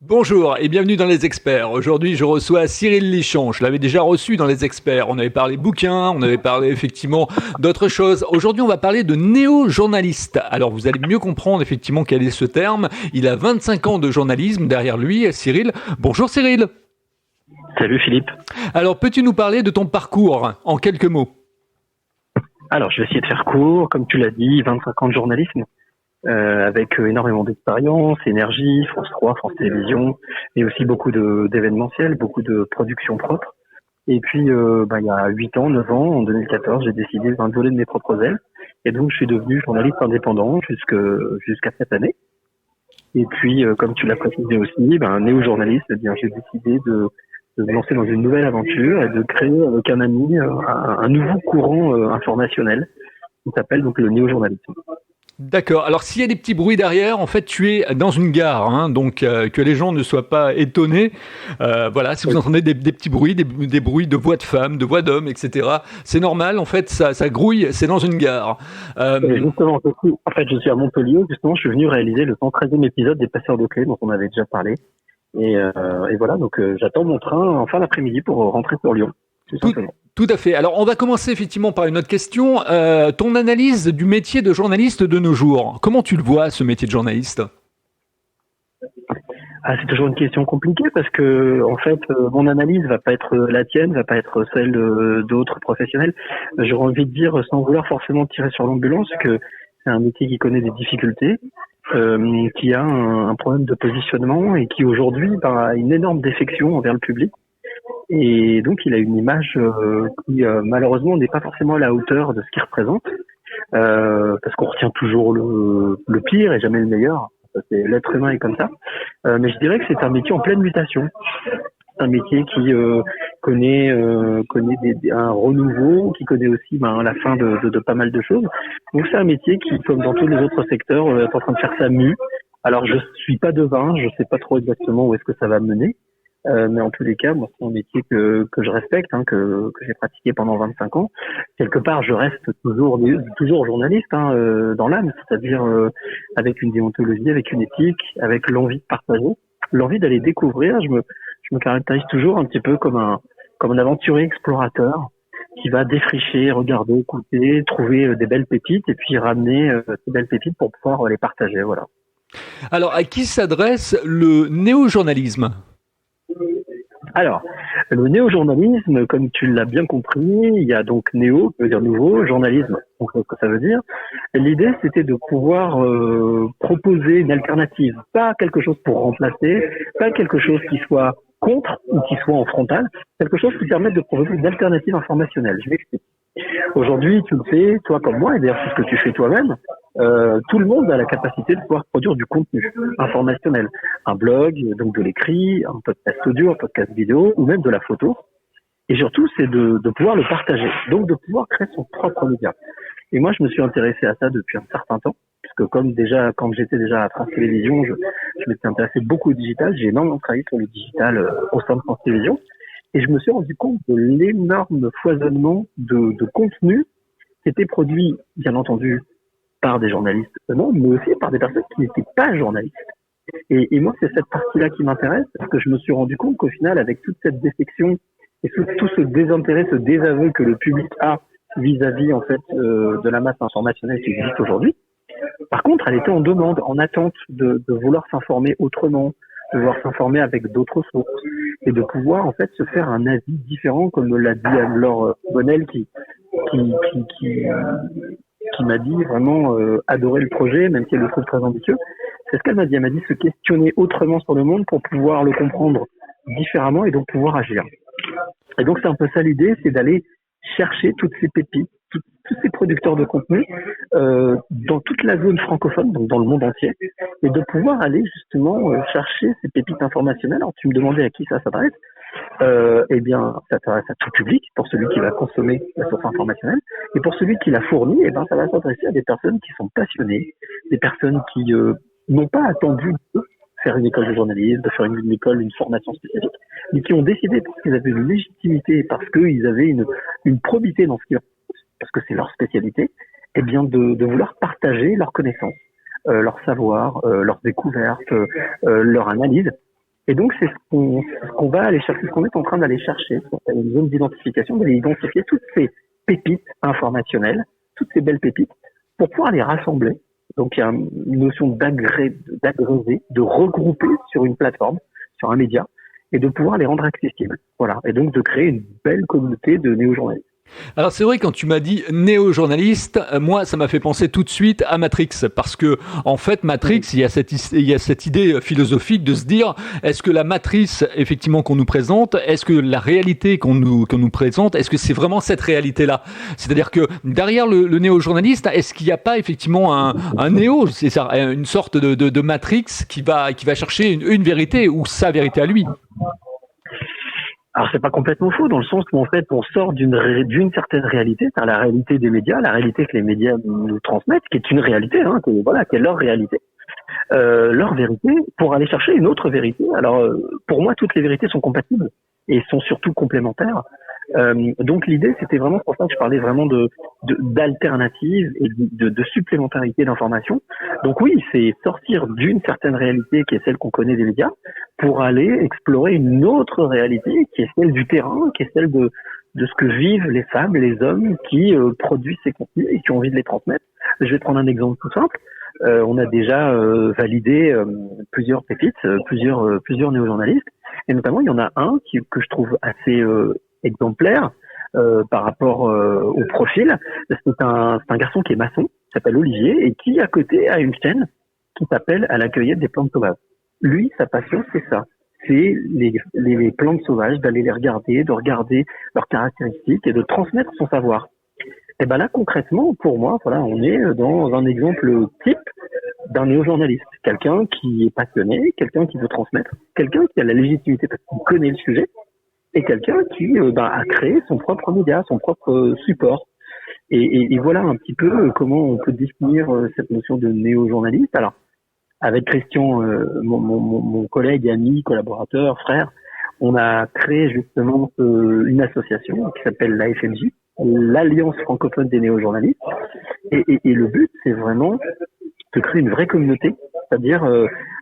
Bonjour et bienvenue dans Les Experts. Aujourd'hui, je reçois Cyril Lichon. Je l'avais déjà reçu dans Les Experts. On avait parlé bouquins, on avait parlé effectivement d'autres choses. Aujourd'hui, on va parler de néo-journaliste. Alors, vous allez mieux comprendre effectivement quel est ce terme. Il a 25 ans de journalisme derrière lui, Cyril. Bonjour Cyril. Salut Philippe. Alors, peux-tu nous parler de ton parcours en quelques mots ? Alors, je vais essayer de faire court. Comme tu l'as dit, 25 ans de journalisme, avec énormément d'expérience, énergie, France 3, France Télévisions, et aussi beaucoup d'événementiels, beaucoup de productions propres. Et puis, il y a 8 ans, 9 ans, en 2014, j'ai décidé de voler de mes propres ailes. Et donc, je suis devenu journaliste indépendant jusqu'à cette année. Et puis, comme tu l'as précisé aussi, néo-journaliste, j'ai décidé de me lancer dans une nouvelle aventure et de créer avec un ami un nouveau courant informationnel qui s'appelle donc le néo-journalisme. D'accord. Alors, s'il y a des petits bruits derrière, en fait, tu es dans une gare, hein, donc que les gens ne soient pas étonnés. Voilà, si vous entendez des petits bruits, des bruits de voix de femmes, de voix d'hommes, etc., c'est normal. En fait, ça grouille. C'est dans une gare. Justement, je suis à Montpellier. Justement, je suis venu réaliser le 113e épisode des Passeurs de clés dont on avait déjà parlé. Et voilà, donc j'attends mon train en fin d'après-midi pour rentrer sur Lyon, tout simplement. Tout à fait. Alors, on va commencer effectivement par une autre question. Ton analyse du métier de journaliste de nos jours. Comment tu le vois, ce métier de journaliste ? Ah, c'est toujours une question compliquée parce que, en fait, mon analyse va pas être la tienne, va pas être celle d'autres professionnels. J'aurais envie de dire, sans vouloir forcément tirer sur l'ambulance, que c'est un métier qui connaît des difficultés, qui a un problème de positionnement et qui aujourd'hui a une énorme défection envers le public. Et donc, il a une image qui, malheureusement, n'est pas forcément à la hauteur de ce qu'il représente, parce qu'on retient toujours le pire et jamais le meilleur. L'être humain est comme ça. Mais je dirais que c'est un métier en pleine mutation. C'est un métier qui connaît un renouveau, qui connaît aussi la fin de pas mal de choses. Donc, c'est un métier qui, comme dans tous les autres secteurs, est en train de faire sa mue. Alors, je suis pas devin, je sais pas trop exactement où est-ce que ça va mener. Mais en tous les cas, moi, c'est un métier que je respecte, que j'ai pratiqué pendant 25 ans. Quelque part, je reste toujours journaliste dans l'âme, c'est-à-dire avec une déontologie, avec une éthique, avec l'envie de partager, l'envie d'aller découvrir. Je me caractérise toujours un petit peu comme un aventurier explorateur qui va défricher, regarder, écouter, trouver des belles pépites et puis ramener ces belles pépites pour pouvoir les partager. Voilà. Alors, à qui s'adresse le néo-journalisme ? Alors, le néo-journalisme, comme tu l'as bien compris, il y a donc néo, qui veut dire nouveau, journalisme, donc ce que ça veut dire. L'idée, c'était de pouvoir proposer une alternative, pas quelque chose pour remplacer, pas quelque chose qui soit contre ou qui soit en frontal, quelque chose qui permette de proposer une alternative informationnelle. Je m'explique. Aujourd'hui, tu le fais, toi comme moi, et d'ailleurs c'est ce que tu fais toi-même, tout le monde a la capacité de pouvoir produire du contenu informationnel. Un blog, donc de l'écrit, un podcast audio, un podcast vidéo, ou même de la photo. Et surtout, c'est de pouvoir le partager, donc de pouvoir créer son propre média. Et moi, je me suis intéressé à ça depuis un certain temps, puisque quand j'étais déjà à France Télévisions, je m'étais intéressé beaucoup au digital. J'ai énormément travaillé sur le digital au sein de France Télévisions. Et je me suis rendu compte de l'énorme foisonnement de contenu qui était produit, bien entendu, par des journalistes eux-mêmes, mais aussi par des personnes qui n'étaient pas journalistes. Et moi, c'est cette partie-là qui m'intéresse, parce que je me suis rendu compte qu'au final, avec toute cette défection et tout ce désintérêt, ce désaveu que le public a vis-à-vis en fait de la masse informationnelle qui existe aujourd'hui, par contre, elle était en demande, en attente de vouloir s'informer autrement, de vouloir s'informer avec d'autres sources et de pouvoir en fait se faire un avis différent, comme l'a dit Anne-Laure Bonnel qui m'a dit vraiment adorer le projet, même si elle le trouve très ambitieux. C'est ce qu'elle m'a dit. Elle m'a dit se questionner autrement sur le monde pour pouvoir le comprendre différemment et donc pouvoir agir. Et donc c'est un peu ça l'idée, c'est d'aller chercher toutes ces pépites, tous ces producteurs de contenu dans toute la zone francophone, donc dans le monde entier, et de pouvoir aller justement chercher ces pépites informationnelles. Alors tu me demandais à qui ça s'adresse. Eh bien, ça s'adresse à tout public, pour celui qui va consommer la source informationnelle, et pour celui qui la fournit, eh ben, ça va s'adresser à des personnes qui sont passionnées, des personnes qui n'ont pas attendu de faire une école de journalisme, de faire une formation spécifique, mais qui ont décidé parce qu'ils avaient une légitimité, parce qu'ils avaient une probité dans ce qu'ils font, parce que c'est leur spécialité, eh bien de vouloir partager leurs connaissances, leur savoir, leurs découvertes, leur analyse. Et donc, c'est ce qu'on va aller chercher, ce qu'on est en train d'aller chercher, c'est une zone d'identification, d'aller identifier toutes ces pépites informationnelles, toutes ces belles pépites, pour pouvoir les rassembler. Donc, il y a une notion d'agréger, de regrouper sur une plateforme, sur un média, et de pouvoir les rendre accessibles. Voilà. Et donc, de créer une belle communauté de néo-journalistes. Alors c'est vrai, quand tu m'as dit néo-journaliste, moi ça m'a fait penser tout de suite à Matrix, parce que en fait Matrix, il y a cette idée philosophique de se dire, est-ce que la matrice effectivement qu'on nous présente, est-ce que la réalité qu'on nous présente, est-ce que c'est vraiment cette réalité-là? C'est-à-dire que derrière le néo-journaliste, est-ce qu'il n'y a pas effectivement un néo, c'est ça, une sorte de Matrix qui va chercher une vérité, ou sa vérité à lui? Alors c'est pas complètement faux dans le sens où en fait on sort d'une certaine réalité, c'est la réalité des médias, la réalité que les médias nous transmettent, qui est une réalité, hein, qui est leur réalité, leur vérité, pour aller chercher une autre vérité. Alors pour moi toutes les vérités sont compatibles et sont surtout complémentaires. Donc l'idée c'était vraiment, pour ça que je parlais vraiment d'alternatives et de supplémentarité d'informations. Donc oui, c'est sortir d'une certaine réalité qui est celle qu'on connaît des médias pour aller explorer une autre réalité qui est celle du terrain, qui est celle de ce que vivent les femmes, les hommes qui produisent ces contenus et qui ont envie de les transmettre. Je vais prendre un exemple tout simple. On a déjà validé plusieurs pépites, plusieurs néo-journalistes, et notamment il y en a un que je trouve assez exemplaire par rapport au profil. C'est un garçon qui est maçon, qui s'appelle Olivier, et qui à côté a une chaîne qui s'appelle À la cueillette des plantes sauvages. Lui, sa passion, c'est ça. C'est les plantes sauvages, d'aller les regarder, de regarder leurs caractéristiques et de transmettre son savoir. Et ben là, concrètement, pour moi, voilà, on est dans un exemple type d'un néo-journaliste. Quelqu'un qui est passionné, quelqu'un qui veut transmettre, quelqu'un qui a la légitimité parce qu'il connaît le sujet, et quelqu'un qui a créé son propre média, son propre support. Et voilà un petit peu comment on peut définir cette notion de néo-journaliste. Alors, avec Christian, mon collègue, ami, collaborateur, frère, on a créé justement une association qui s'appelle l'AFNJ, l'Alliance francophone des néo-journalistes. Et le but, c'est vraiment de créer une vraie communauté, c'est-à-dire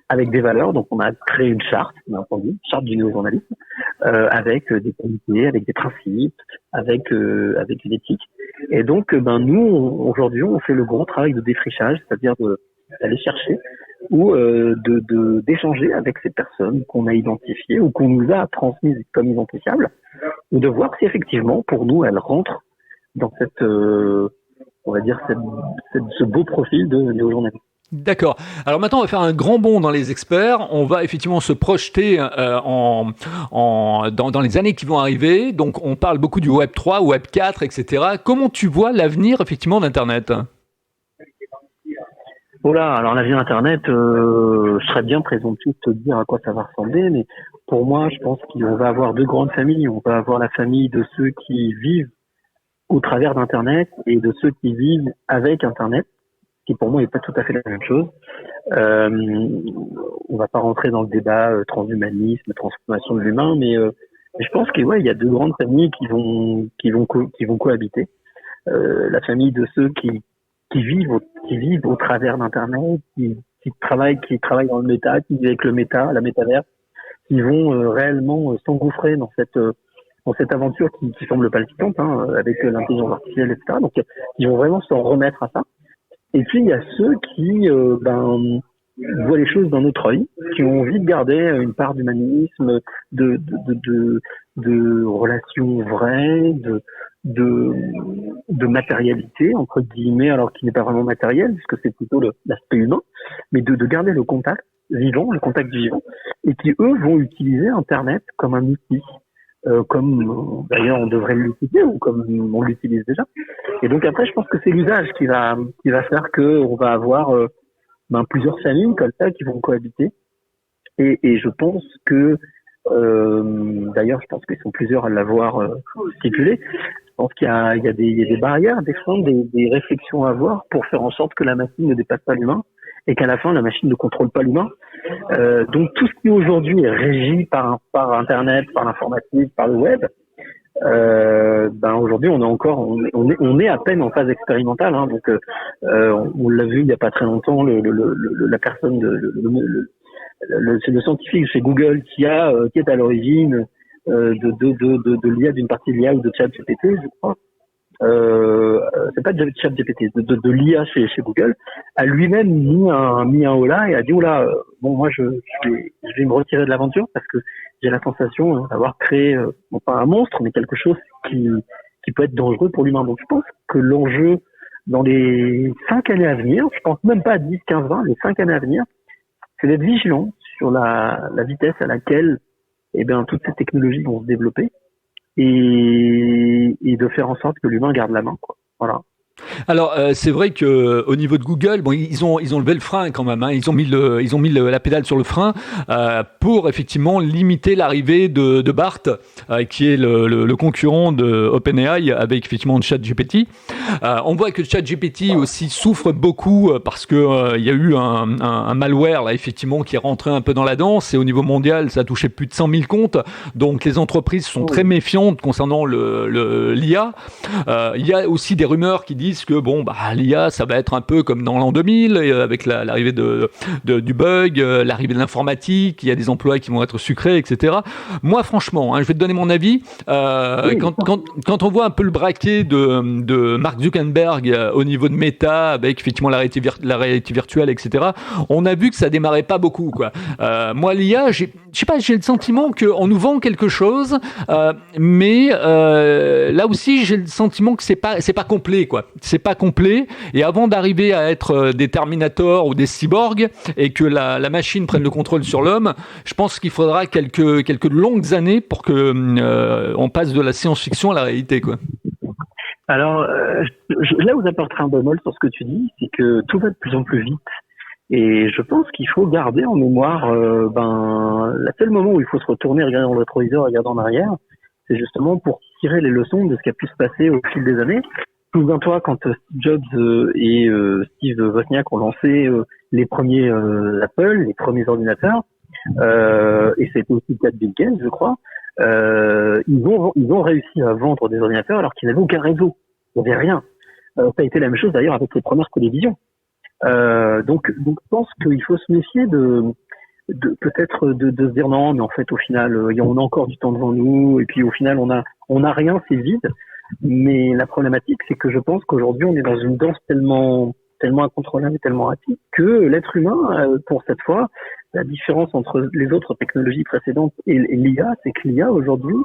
avec des valeurs. Donc, on a créé une charte, bien entendu, une charte du néo-journalisme, avec des qualités, avec des principes, avec une éthique. Et donc, nous, aujourd'hui, on fait le gros travail de défrichage, c'est-à-dire d'aller chercher ou d'échanger avec ces personnes qu'on a identifiées ou qu'on nous a transmises comme identifiables, ou de voir si effectivement, pour nous, elles rentrent dans cette, on va dire, ce beau profil de néo-journaliste. D'accord. Alors maintenant, on va faire un grand bond dans les experts. On va effectivement se projeter dans les années qui vont arriver. Donc, on parle beaucoup du Web 3, Web 4, etc. Comment tu vois l'avenir, effectivement, d'Internet ? Voilà, alors l'avenir d'Internet, je serais bien présomptueux de te dire à quoi ça va ressembler, mais pour moi, je pense qu'on va avoir deux grandes familles. On va avoir la famille de ceux qui vivent au travers d'Internet et de ceux qui vivent avec Internet, qui pour moi n'est pas tout à fait la même chose. On va pas rentrer dans le débat transhumanisme, transformation de l'humain, mais je pense qu'il y a deux grandes familles qui vont cohabiter. La famille de ceux qui vivent au travers d'Internet, qui travaillent dans le méta, qui vivent avec le méta, la métaverse, qui vont réellement s'engouffrer dans cette aventure qui semble palpitante, avec l'intelligence artificielle, etc. Donc, ils vont vraiment s'en remettre à ça. Et puis, il y a ceux qui voient les choses d'un autre œil, qui ont envie de garder une part d'humanisme, de relations vraies, de matérialité, entre guillemets, alors qu'il n'est pas vraiment matériel, puisque c'est plutôt l'aspect humain, mais de garder le contact vivant, le contact du vivant, et qui, eux, vont utiliser Internet comme un outil, comme d'ailleurs on devrait l'utiliser, ou comme on l'utilise déjà. Et donc après, je pense que c'est l'usage qui va faire qu'on va avoir plusieurs familles comme ça qui vont cohabiter. Et je pense que, d'ailleurs, je pense qu'ils sont plusieurs à l'avoir stipulé. Je pense qu'il y a des barrières, des freins, des réflexions à avoir pour faire en sorte que la machine ne dépasse pas l'humain et qu'à la fin, la machine ne contrôle pas l'humain. Donc tout ce qui aujourd'hui est régi par Internet, par l'informatique, par le web, aujourd'hui on est à peine en phase expérimentale. Donc on l'a vu il y a pas très longtemps, la personne c'est le scientifique chez Google qui est à l'origine de l'IA, d'une partie de l'IA ou de ChatGPT, je crois. C'est pas de ChatGPT, de l'IA chez Google, a lui-même mis un holà et a dit oula, bon moi je vais me retirer de l'aventure parce que j'ai la sensation d'avoir créé non pas un monstre mais quelque chose qui peut être dangereux pour l'humain. Donc je pense que l'enjeu dans les 5 années à venir, je pense même pas à 10, 15, 20, les 5 années à venir, c'est d'être vigilant sur la vitesse à laquelle toutes ces technologies vont se développer et de faire en sorte que l'humain garde la main, quoi. Voilà. Alors c'est vrai que au niveau de Google, bon, ils ont levé le frein quand même. Ils ont mis la pédale sur le frein pour effectivement limiter l'arrivée de Bart, qui est le concurrent de OpenAI avec effectivement ChatGPT. On voit que ChatGPT aussi souffre beaucoup parce que il y a eu un malware là effectivement qui est rentré un peu dans la danse et au niveau mondial ça a touché plus de 100 000 comptes. Donc les entreprises sont très méfiantes concernant l'IA. Il y a aussi des rumeurs qui disent que l'IA ça va être un peu comme dans l'an 2000 avec l'arrivée du bug, l'arrivée de l'informatique, il y a des emplois qui vont être sucrés, etc. Moi franchement, je vais te donner mon avis. Quand on voit un peu le braquet de Mark Zuckerberg au niveau de Meta avec effectivement la réalité virtuelle, etc. On a vu que ça démarrait pas beaucoup, quoi. Moi l'IA, je sais pas, j'ai le sentiment qu'on nous vend quelque chose, mais là aussi j'ai le sentiment que c'est pas complet, quoi. C'est pas complet, et avant d'arriver à être des Terminators ou des cyborgs et que la machine prenne le contrôle sur l'homme, je pense qu'il faudra quelques longues années pour que on passe de la science-fiction à la réalité, quoi. Alors là où j'apporterai un bémol sur ce que tu dis, c'est que tout va de plus en plus vite. Et je pense qu'il faut garder en mémoire le seul moment où il faut se retourner, regarder dans le rétroviseur, regarder en arrière, c'est justement pour tirer les leçons de ce qui a pu se passer au fil des années. Souviens-toi quand Steve Jobs et Steve Wozniak ont lancé les premiers Apple, les premiers ordinateurs, et c'était aussi le cas de Bill Gates, je crois. Ils ont réussi à vendre des ordinateurs alors qu'ils n'avaient aucun réseau, il n'y avait rien. Ça a été la même chose d'ailleurs avec les premières télévisions. Donc je pense qu'il faut se méfier de peut-être de se dire non, mais en fait au final on a encore du temps devant nous et puis au final on a rien, c'est vide. Mais la problématique, c'est que je pense qu'aujourd'hui, on est dans une danse tellement incontrôlable et tellement rapide que l'être humain, pour cette fois, la différence entre les autres technologies précédentes et l'IA, c'est que l'IA, aujourd'hui,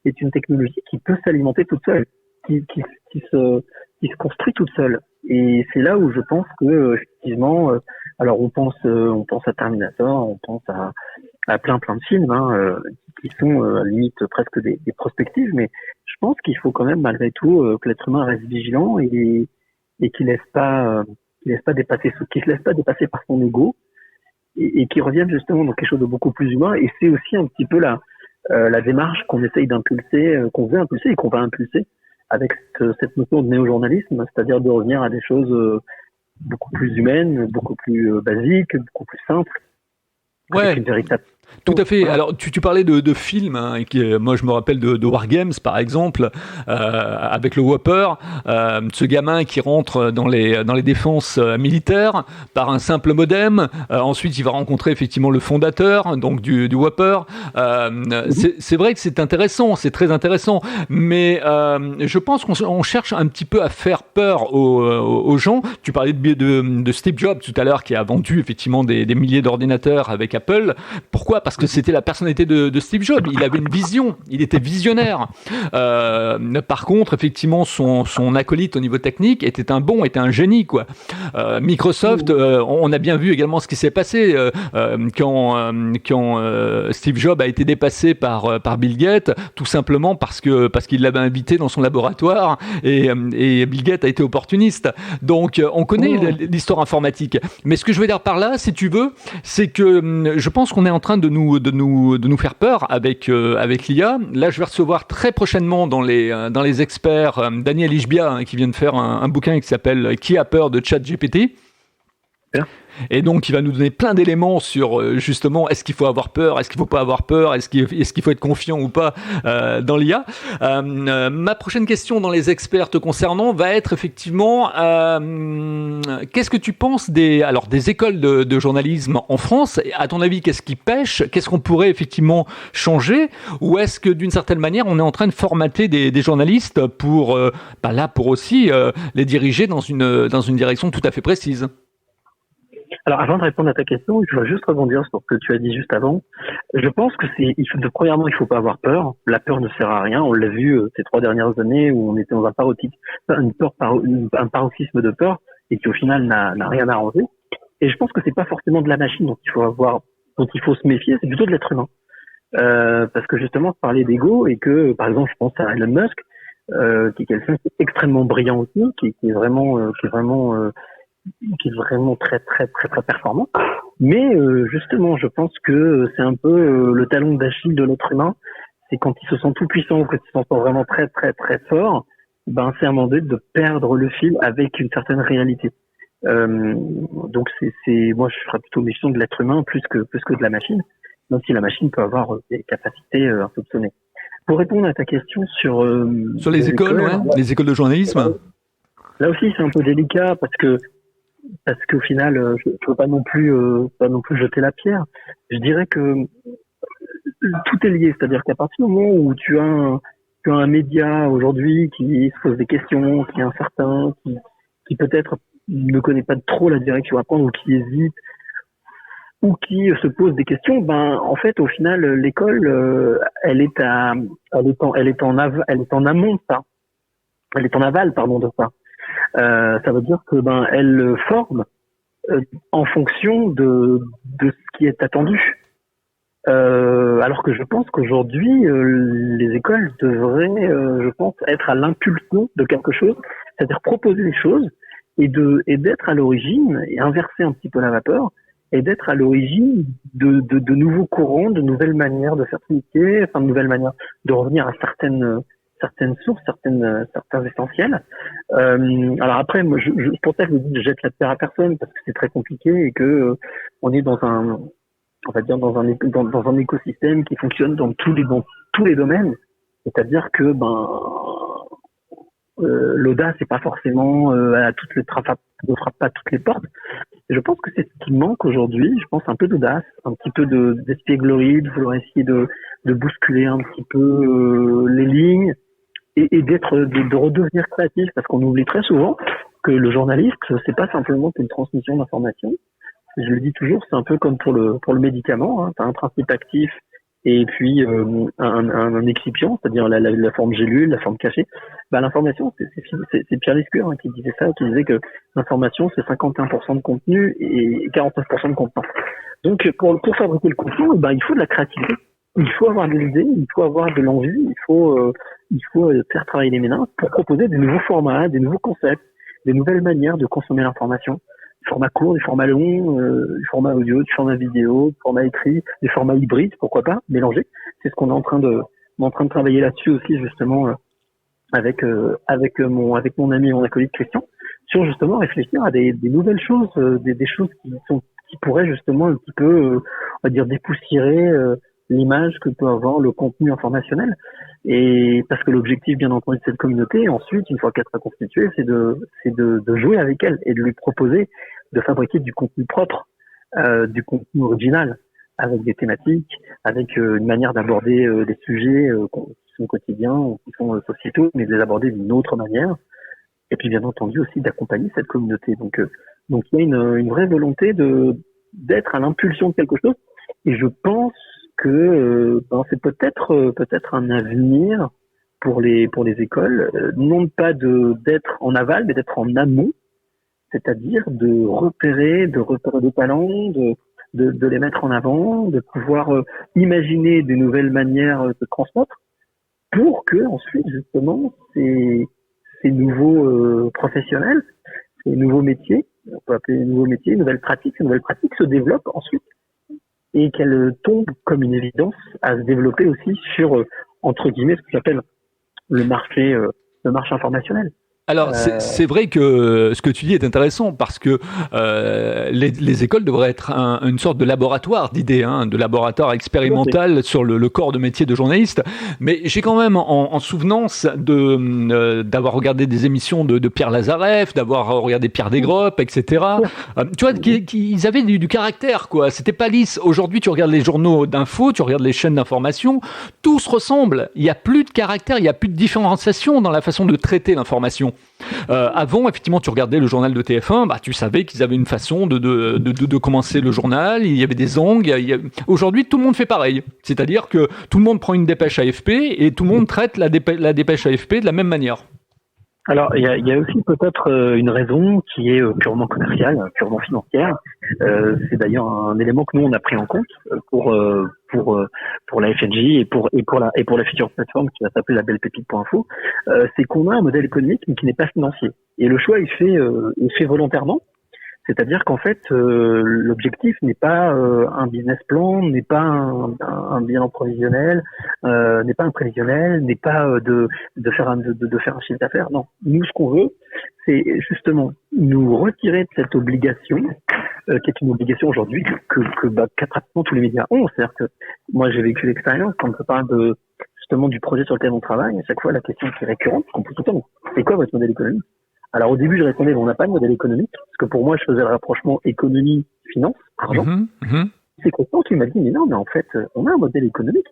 est une technologie qui peut s'alimenter toute seule, qui se construit toute seule. Et c'est là où je pense que, effectivement, alors on pense à Terminator, on pense à plein de films, qui sont à la limite presque des prospectives, mais je pense qu'il faut quand même malgré tout que l'être humain reste vigilant et qu'il laisse pas dépasser par son ego et qu'il revienne justement dans quelque chose de beaucoup plus humain. Et c'est aussi un petit peu la démarche qu'on essaye d'impulser, qu'on veut impulser et qu'on va impulser avec cette notion de néo-journalisme, c'est-à-dire de revenir à des choses beaucoup plus humaines, beaucoup plus basiques, beaucoup plus simples. Ouais. Avec une véritable... Tout à fait. Alors, tu parlais de films, moi je me rappelle de War Games par exemple, avec le Whopper, ce gamin qui rentre dans les défenses militaires par un simple modem. Ensuite, il va rencontrer effectivement le fondateur, donc du Whopper. C'est vrai que c'est intéressant, c'est très intéressant, mais je pense qu'on cherche un petit peu à faire peur aux gens. Tu parlais de Steve Jobs tout à l'heure, qui a vendu effectivement des milliers d'ordinateurs avec Apple. Pourquoi ? Parce que c'était la personnalité de Steve Jobs. Il avait une vision, il était visionnaire. Par contre, effectivement, son acolyte au niveau technique était un génie, quoi. Microsoft, on a bien vu également ce qui s'est passé quand Steve Jobs a été dépassé par Bill Gates, tout simplement parce qu'il l'avait invité dans son laboratoire et Bill Gates a été opportuniste. Donc, on connaît l'histoire informatique. Mais ce que je veux dire par là, si tu veux, c'est que je pense qu'on est en train de nous faire peur avec l'IA. Là, je vais recevoir très prochainement dans les experts Daniel Ishbia, qui vient de faire un bouquin qui s'appelle Qui a peur de ChatGPT. Et donc, il va nous donner plein d'éléments sur justement, est-ce qu'il faut avoir peur, est-ce qu'il faut pas avoir peur, est-ce qu'il faut être confiant ou pas dans l'IA. Ma prochaine question dans les experts te concernant va être effectivement, qu'est-ce que tu penses des écoles de journalisme en France? À ton avis, qu'est-ce qui pêche? Qu'est-ce qu'on pourrait effectivement changer? Ou est-ce que d'une certaine manière, on est en train de formater des journalistes pour aussi les diriger dans une direction tout à fait précise? Alors, avant de répondre à ta question, je voudrais juste rebondir sur ce que tu as dit juste avant. Je pense que premièrement, il faut pas avoir peur. La peur ne sert à rien. On l'a vu ces 3 dernières années où on était dans un paroxysme de peur et qui au final n'a rien arrangé. Et je pense que c'est pas forcément de la machine dont il faut se méfier, c'est plutôt de l'être humain. Parce que justement, parler d'ego et que, par exemple, je pense à Elon Musk, qui est quelqu'un qui est extrêmement brillant aussi, qui est vraiment très très très très performant. Mais justement, je pense que c'est un peu le talon d'Achille de l'être humain. C'est quand il se sent tout puissant ou quand il se sent vraiment très très très fort, c'est un moment donné de perdre le fil avec une certaine réalité. Donc moi je serais plutôt méfiant de l'être humain plus que de la machine, même si la machine peut avoir des capacités insoupçonnées. Pour répondre à ta question sur les écoles, les écoles de journalisme. Là aussi c'est un peu délicat parce qu'au final, je veux pas non plus jeter la pierre. Je dirais que tout est lié, c'est-à-dire qu'à partir du moment où tu as un média aujourd'hui qui se pose des questions, qui est incertain, qui peut-être ne connaît pas trop la direction à prendre ou qui hésite ou qui se pose des questions, en fait au final l'école elle est en amont de ça. Elle est en aval de ça. Ça veut dire que elle forme en fonction de ce qui est attendu. Alors que je pense qu'aujourd'hui les écoles devraient, je pense, être à l'impulsion de quelque chose, c'est-à-dire proposer des choses et d'être à l'origine et inverser un petit peu la vapeur et d'être à l'origine de nouveaux courants, de nouvelles manières de faire métier, de nouvelles manières de revenir à certaines sources, certains essentiels. Alors après, moi, c'est pour ça que je jette la pierre à personne parce que c'est très compliqué et que on est dans un écosystème qui fonctionne dans tous les domaines. C'est-à-dire que l'audace c'est pas forcément ne frappe pas toutes les portes. Et je pense que c'est ce qui manque aujourd'hui. Je pense un peu d'audace, un petit peu d'espièglerie, de vouloir essayer de bousculer un petit peu les lignes. Et de redevenir créatif, parce qu'on oublie très souvent que le journaliste, c'est pas simplement qu'une transmission d'informations. Je le dis toujours, c'est un peu comme pour le médicament, hein. T'as un principe actif et puis un excipient, c'est-à-dire la forme gélule, la forme cachée. L'information, c'est Pierre Lescure qui disait ça, qui disait que l'information c'est 51% de contenu et 49% de contenant. Donc pour fabriquer le contenu, il faut de la créativité. Il faut avoir des idées, il faut avoir de l'envie, il faut faire travailler les méninges pour proposer des nouveaux formats, des nouveaux concepts, des nouvelles manières de consommer l'information. Du format court, du format long, du format audio, du format vidéo, du format écrit, des formats hybrides, pourquoi pas, mélangés. C'est ce qu'on est en train de travailler là-dessus aussi, justement, avec mon ami et mon acolyte Christian, sur justement réfléchir à des nouvelles choses, des choses qui pourraient justement un petit peu, on va dire, dépoussiérer l'image que peut avoir le contenu informationnel. Et parce que l'objectif, bien entendu, de cette communauté, ensuite, une fois qu'elle sera constituée, c'est de jouer avec elle et de lui proposer de fabriquer du contenu propre, du contenu original, avec des thématiques, avec une manière d'aborder des sujets qui sont quotidiens ou qui sont sociétaux, mais de les aborder d'une autre manière. Et puis, bien entendu, aussi d'accompagner cette communauté. Donc il y a une vraie volonté d'être à l'impulsion de quelque chose. Et je pense que c'est peut-être un avenir pour les écoles, non pas d'être en aval, mais d'être en amont, c'est-à-dire de repérer des talents, de les mettre en avant, de pouvoir imaginer de nouvelles manières de transmettre, pour que ensuite justement ces nouveaux professionnels, ces nouveaux métiers, on peut appeler les nouveaux métiers, nouvelles pratiques se développent ensuite et qu'elles tombent comme une évidence à se développer aussi sur entre guillemets ce que j'appelle le marché informationnel. Alors, c'est vrai que ce que tu dis est intéressant parce que les écoles devraient être une sorte de laboratoire d'idées, de laboratoire expérimental sur le corps de métier de journaliste. Mais j'ai quand même en souvenance d'avoir regardé des émissions de Pierre Lazareff, d'avoir regardé Pierre Desgroppes, etc. Tu vois, qu'ils avaient du caractère, quoi. C'était pas lisse. Aujourd'hui, tu regardes les journaux d'info, tu regardes les chaînes d'information, tout se ressemble. Il n'y a plus de caractère, il n'y a plus de différenciation dans la façon de traiter l'information. Avant, effectivement, tu regardais le journal de TF1, tu savais qu'ils avaient une façon de commencer le journal, il y avait des angles. Aujourd'hui, tout le monde fait pareil. C'est-à-dire que tout le monde prend une dépêche AFP et tout le monde traite la dépêche AFP de la même manière. Alors, il y a aussi peut-être une raison qui est purement commerciale, purement financière. C'est d'ailleurs un élément que nous on a pris en compte pour la FNJ et pour la future plateforme qui va s'appeler labellepépite.info. C'est qu'on a un modèle économique mais qui n'est pas financier. Et le choix est fait volontairement. C'est-à-dire qu'en fait, l'objectif n'est pas un business plan, n'est pas un bilan provisionnel, n'est pas un prévisionnel, n'est pas de faire un chiffre d'affaires. Non, nous ce qu'on veut, c'est justement nous retirer de cette obligation, qui est une obligation aujourd'hui que pratiquement tous les médias ont. C'est-à-dire que moi j'ai vécu l'expérience quand on parle justement du projet sur lequel on travaille. À chaque fois, la question qui est récurrente, qu'on pose tout le temps, c'est quoi votre modèle économique? Alors au début, je répondais, on n'a pas de modèle économique, parce que pour moi, je faisais le rapprochement économie-finance, argent. C'est Constant qui m'a dit, mais non, mais en fait, on a un modèle économique,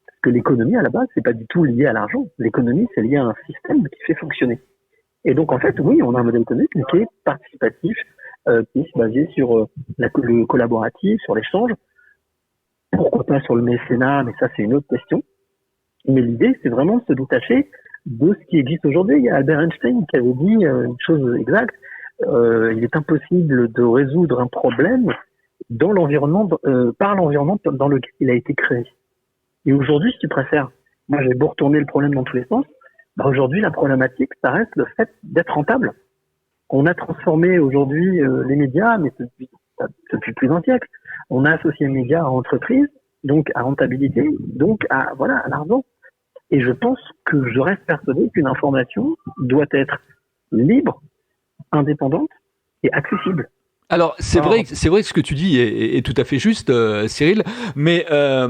parce que l'économie, à la base, c'est pas du tout lié à l'argent. L'économie, c'est lié à un système qui fait fonctionner. Et donc, en fait, oui, on a un modèle économique, mais qui est participatif, qui est basé sur le collaboratif, sur l'échange. Pourquoi pas sur le mécénat, mais ça, c'est une autre question. Mais l'idée, c'est vraiment de se détacher de ce qui existe aujourd'hui. Il y a Albert Einstein qui avait dit une chose exacte, il est impossible de résoudre un problème dans l'environnement, par l'environnement dans lequel il a été créé. Et aujourd'hui, si tu préfères, moi j'ai beau retourner le problème dans tous les sens, aujourd'hui la problématique, ça reste le fait d'être rentable. On a transformé aujourd'hui les médias, mais depuis plus d'un siècle. On a associé les médias à entreprise, donc à rentabilité, donc à l'argent. Et je pense que je reste persuadé qu'une information doit être libre, indépendante et accessible. Alors, c'est vrai que ce que tu dis est tout à fait juste, Cyril, mais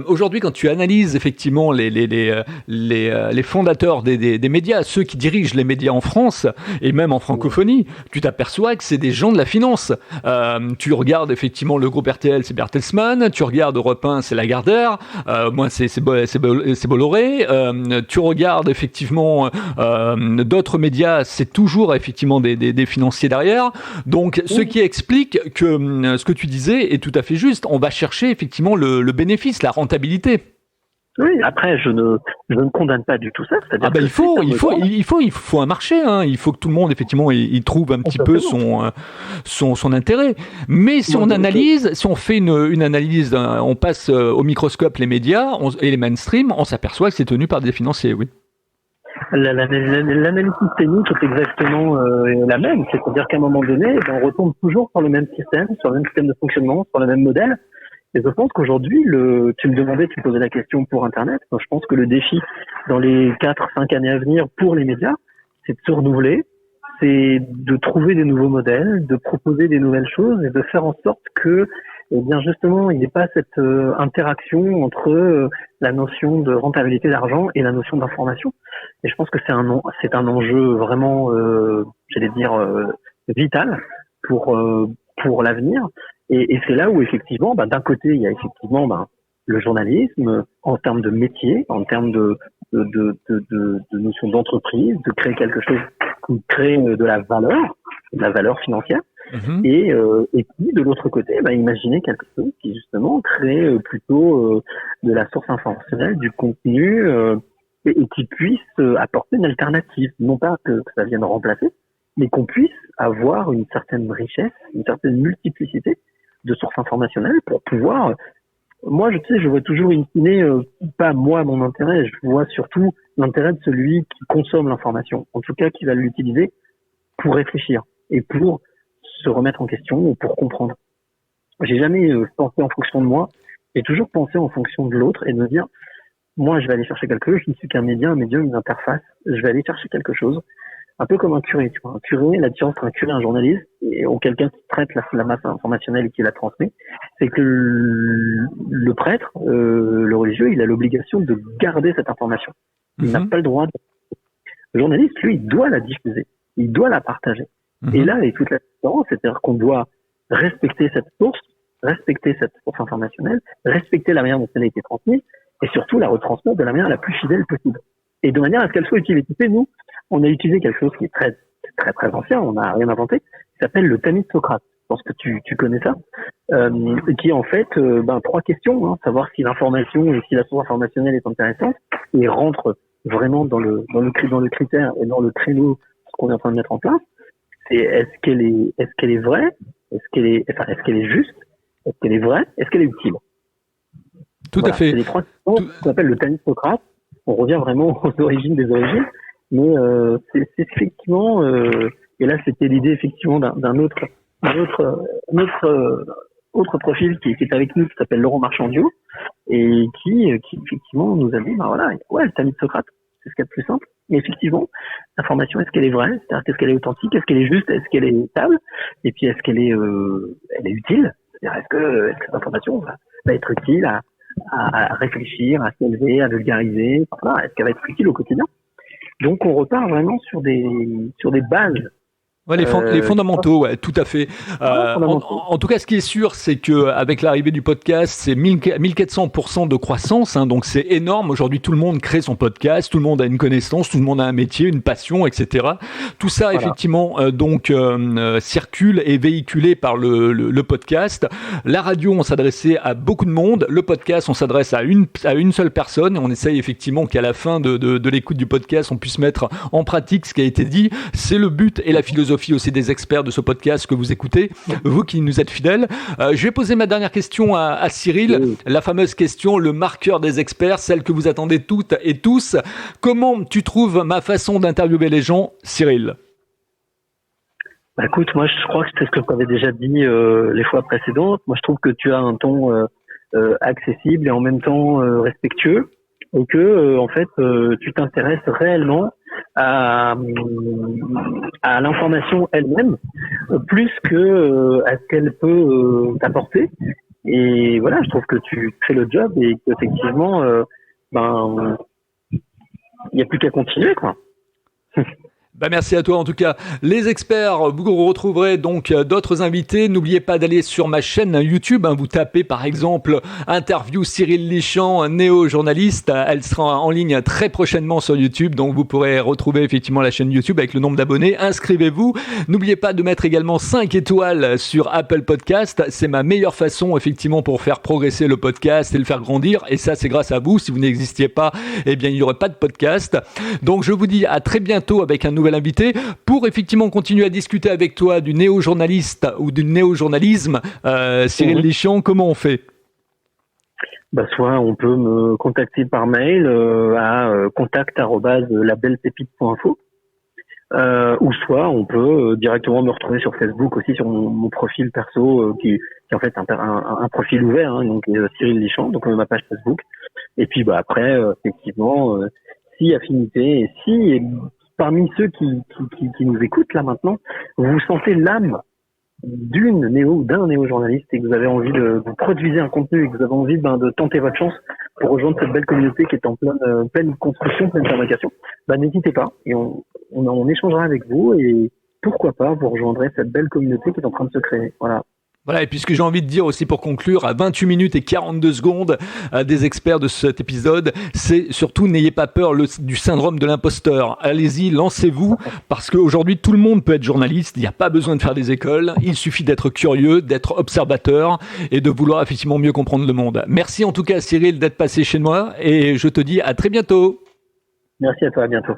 aujourd'hui, quand tu analyses effectivement les fondateurs des médias, ceux qui dirigent les médias en France et même en francophonie, tu t'aperçois que c'est des gens de la finance. Tu regardes effectivement le groupe RTL, c'est Bertelsmann, tu regardes Europe 1, c'est Lagardère, moi c'est Bolloré, tu regardes effectivement d'autres médias, c'est toujours effectivement des financiers derrière. Donc, ce qui explique que ce que tu disais est tout à fait juste. On va chercher effectivement le bénéfice, la rentabilité. Oui, après, je ne condamne pas du tout ça. C'est-à-dire il faut un marché. Il faut que tout le monde effectivement il trouve un petit peu son intérêt. Mais si on analyse, si on fait une analyse, on passe au microscope les médias et les mainstream, on s'aperçoit que c'est tenu par des financiers. Oui. L'analyse systémique est exactement la même, c'est-à-dire qu'à un moment donné, on retombe toujours sur le même système de fonctionnement, sur le même modèle. Et je pense qu'aujourd'hui, tu me posais la question pour Internet. Donc, je pense que le défi dans les 4-5 années à venir pour les médias, c'est de se renouveler, c'est de trouver des nouveaux modèles, de proposer des nouvelles choses et de faire en sorte que justement, il n'y ait pas cette interaction entre la notion de rentabilité d'argent et la notion d'information. Et je pense que c'est un enjeu vraiment, vital pour l'avenir. Et c'est là où effectivement, d'un côté, il y a effectivement le journalisme en termes de métier, en termes de notion d'entreprise, de créer quelque chose qui crée de la valeur financière. Et puis de l'autre côté, imaginer quelque chose qui justement crée plutôt de la source informationnelle, du contenu et qui puisse apporter une alternative, non pas que ça vienne remplacer, mais qu'on puisse avoir une certaine richesse, une certaine multiplicité de sources informationnelles pour pouvoir. Moi, je vois toujours in fine, pas moi mon intérêt, je vois surtout l'intérêt de celui qui consomme l'information, en tout cas qui va l'utiliser pour réfléchir et pour se remettre en question ou pour comprendre. J'ai jamais pensé en fonction de moi, j'ai toujours pensé en fonction de l'autre et de me dire, moi je vais aller chercher quelque chose, je ne suis qu'un média, une interface, je vais aller chercher quelque chose un peu comme un curé, tu vois. Un curé, la différence entre un curé et un journaliste, ou quelqu'un qui traite la masse informationnelle et qui la transmet, c'est que le prêtre, le religieux, il a l'obligation de garder cette information. Il n'a pas le droit. Le journaliste, lui, il doit la diffuser, il doit la partager. Et là, il y a toute la différence, c'est-à-dire qu'on doit respecter cette source informationnelle, respecter la manière dont elle a été transmise, et surtout la retransmettre de la manière la plus fidèle possible. Et de manière à ce qu'elle soit utilisée. Nous, on a utilisé quelque chose qui est très, très, très ancien, on n'a rien inventé, qui s'appelle le tamis de Socrate. Je pense que tu connais ça. Qui est en fait 3 questions, hein, savoir si l'information et si la source informationnelle est intéressante et rentre vraiment dans le critère et dans le créneau qu'on est en train de mettre en place. C'est est-ce qu'elle est vraie, est-ce qu'elle est juste, est-ce qu'elle est vraie, est-ce qu'elle est utile. Tout à fait. C'est les 3 questions qu'on appelle le tamis de Socrate. On revient vraiment aux origines des origines, mais c'est effectivement et là c'était l'idée effectivement d'un autre profil qui est avec nous, qui s'appelle Laurent Marchandiot, et qui effectivement nous a dit le tamis de Socrate, c'est ce qu'il y a de plus simple. Et effectivement, l'information, est-ce qu'elle est vraie, c'est-à-dire est-ce qu'elle est authentique, est-ce qu'elle est juste, est-ce qu'elle est stable, et puis est-ce qu'elle est elle est utile, c'est-à-dire est-ce que cette information va être utile à réfléchir, à s'élever, à vulgariser, est-ce qu'elle va être utile au quotidien. Donc on repart vraiment sur des bases. Ouais, les fondamentaux, ouais, tout à fait. En tout cas, ce qui est sûr, c'est que avec l'arrivée du podcast, c'est 1400% de croissance, hein, donc c'est énorme. Aujourd'hui, tout le monde crée son podcast, tout le monde a une connaissance, tout le monde a un métier, une passion, etc. Tout ça, effectivement, circule et véhiculé par le podcast. La radio, on s'adressait à beaucoup de monde. Le podcast, on s'adresse à une seule personne. On essaye effectivement qu'à la fin de l'écoute du podcast, on puisse mettre en pratique ce qui a été dit. C'est le but et la philosophie aussi des experts de ce podcast que vous écoutez, vous qui nous êtes fidèles. Je vais poser ma dernière question à Cyril, la fameuse question, le marqueur des experts, celle que vous attendez toutes et tous. Comment tu trouves ma façon d'interviewer les gens, Cyril ? Écoute, moi je crois que c'est ce que tu avais déjà dit les fois précédentes. Moi je trouve que tu as un ton accessible et en même temps respectueux, et que en fait tu t'intéresses réellement à l'information elle-même, plus que à ce qu'elle peut t'apporter. Et voilà, je trouve que tu fais le job et qu'effectivement, il n'y a plus qu'à continuer, quoi. Merci à toi en tout cas. Les experts, vous retrouverez donc d'autres invités. N'oubliez pas d'aller sur ma chaîne YouTube. Vous tapez par exemple interview Cyril Lichamp, néo-journaliste. Elle sera en ligne très prochainement sur YouTube. Donc vous pourrez retrouver effectivement la chaîne YouTube avec le nombre d'abonnés. Inscrivez-vous. N'oubliez pas de mettre également 5 étoiles sur Apple Podcast. C'est ma meilleure façon effectivement pour faire progresser le podcast et le faire grandir. Et ça c'est grâce à vous. Si vous n'existiez pas, il n'y aurait pas de podcast. Donc je vous dis à très bientôt avec un nouvel invité pour effectivement continuer à discuter avec toi du néo-journaliste ou du néo-journalisme. Cyril Lichamp, comment on fait ? Soit on peut me contacter par mail à contact@labellepépite.info, ou soit on peut directement me retrouver sur Facebook aussi, sur mon profil perso qui est en fait un profil ouvert, hein, donc Cyril Lichamp, donc ma page Facebook. Et puis après effectivement si affinité, et si parmi ceux qui nous écoutent là maintenant, vous sentez l'âme d'un néo-journaliste et que vous avez envie de produire un contenu et que vous avez envie de tenter votre chance pour rejoindre cette belle communauté qui est en pleine construction, pleine fabrication, n'hésitez pas et on échangera avec vous et pourquoi pas vous rejoindrez cette belle communauté qui est en train de se créer. Voilà, et puis ce que j'ai envie de dire aussi pour conclure, à 28 minutes et 42 secondes des experts de cet épisode, c'est surtout n'ayez pas peur du syndrome de l'imposteur. Allez-y, lancez-vous, parce qu'aujourd'hui tout le monde peut être journaliste, il n'y a pas besoin de faire des écoles, il suffit d'être curieux, d'être observateur et de vouloir effectivement mieux comprendre le monde. Merci en tout cas Cyril d'être passé chez moi et je te dis à très bientôt. Merci à toi, à bientôt.